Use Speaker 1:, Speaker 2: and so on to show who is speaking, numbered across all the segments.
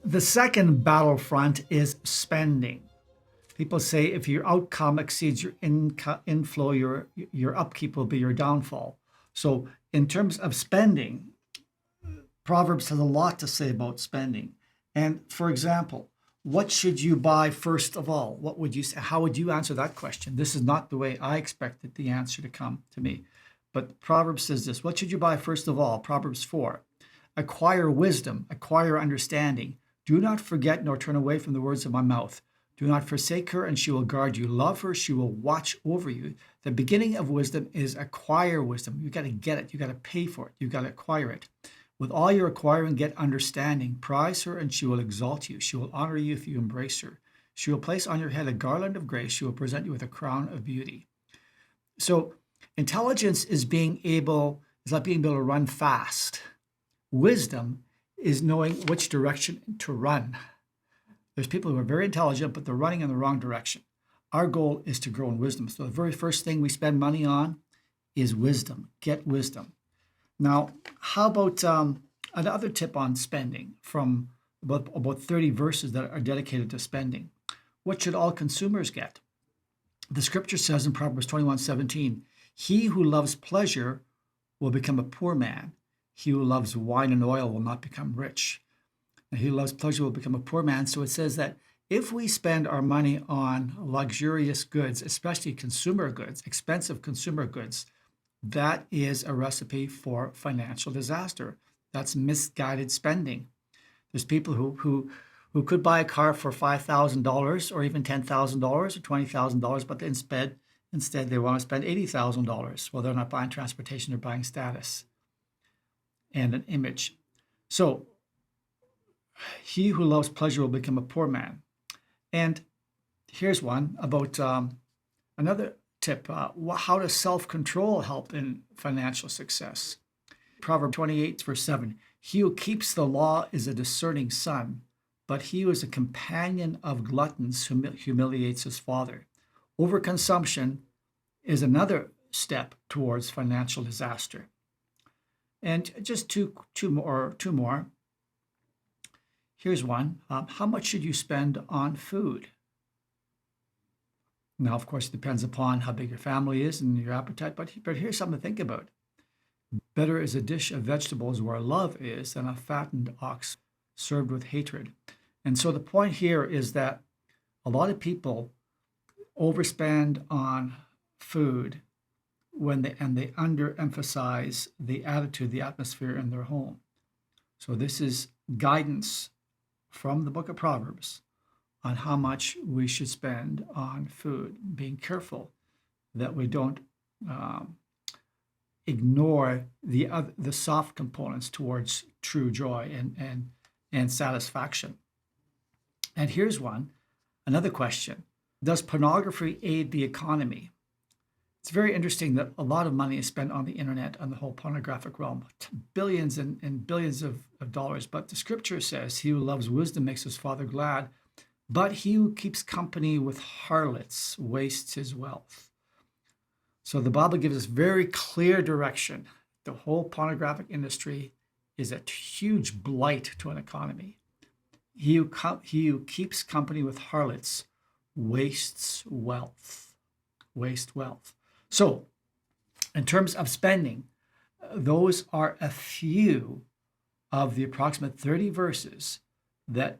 Speaker 1: The second battlefront is spending. People say if your outcome exceeds your inflow, your upkeep will be your downfall. So, in terms of spending, Proverbs has a lot to say about spending. And for example, what should you buy first of all? What would you say? How would you answer that question? This is not the way I expected the answer to come to me. But Proverbs says this: what should you buy first of all? Proverbs 4. Acquire wisdom, acquire understanding. Do not forget nor turn away from the words of my mouth. Do not forsake her, and she will guard you. Love her, she will watch over you. The beginning of wisdom is acquire wisdom. You got to get it. You got to pay for it. You got to acquire it. With all your acquiring, get understanding. Prize her, and she will exalt you. She will honor you if you embrace her. She will place on your head a garland of grace. She will present you with a crown of beauty. So intelligence is like being able to run fast. Wisdom is knowing which direction to run. There's people who are very intelligent, but they're running in the wrong direction. Our goal is to grow in wisdom. So the very first thing we spend money on is wisdom. Get wisdom. Now, how about another tip on spending from about 30 verses that are dedicated to spending? What should all consumers get? The scripture says in Proverbs 21:17, he who loves pleasure will become a poor man. He who loves wine and oil will not become rich. And he who loves pleasure will become a poor man. So it says that if we spend our money on luxurious goods, especially consumer goods, expensive consumer goods, that is a recipe for financial disaster. That's misguided spending. There's people who could buy a car for $5,000 or even $10,000 or $20,000, but instead they want to spend $80,000. Well, they're not buying transportation, they're buying status and an image. So he who loves pleasure will become a poor man. And here's one about another tip. How does self-control help in financial success? Proverbs 28, verse 7. He who keeps the law is a discerning son, but he who is a companion of gluttons humiliates his father. Overconsumption is another step towards financial disaster. And just two more. Here's one. How much should you spend on food? Now, of course, it depends upon how big your family is and your appetite, but here's something to think about. Better is a dish of vegetables where love is than a fattened ox served with hatred. And so the point here is that a lot of people overspend on food and they underemphasize the attitude, the atmosphere in their home. So this is guidance from the book of Proverbs on how much we should spend on food, being careful that we don't ignore the soft components towards true joy and satisfaction. And here's another question. Does pornography aid the economy? It's very interesting that a lot of money is spent on the internet, on the whole pornographic realm, billions and billions of dollars. But the scripture says, he who loves wisdom makes his father glad, but he who keeps company with harlots wastes his wealth. So the Bible gives us very clear direction. The whole pornographic industry is a huge blight to an economy. He who keeps company with harlots wastes wealth. Waste wealth. So, in terms of spending, those are a few of the approximate 30 verses that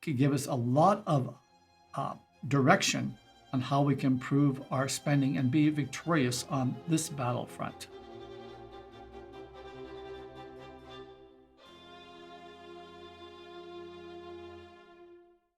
Speaker 1: could give us a lot of direction on how we can improve our spending and be victorious on this battlefront.